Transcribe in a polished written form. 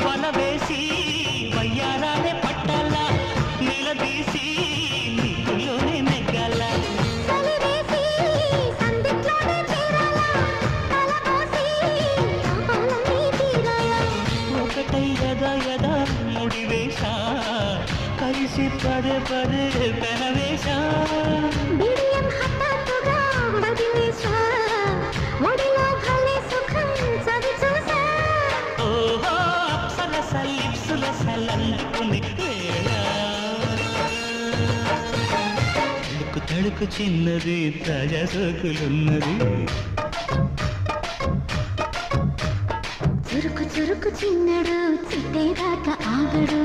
వల వేసి వయ్యారాలే పట్టాల నిలదీసి నీలోనే నెగ్గాల ఒకటై యదా యదా ముడివేశా కలిసి పదే పదే పెనవేశా ఓహో అప్సరస లిప్సుల సలందుకుని తడుకు తడుకు చిన్నది తాజా సోకులున్నది చురుకు చురుకు చిన్నడు చిట్టేదాకా ఆగడు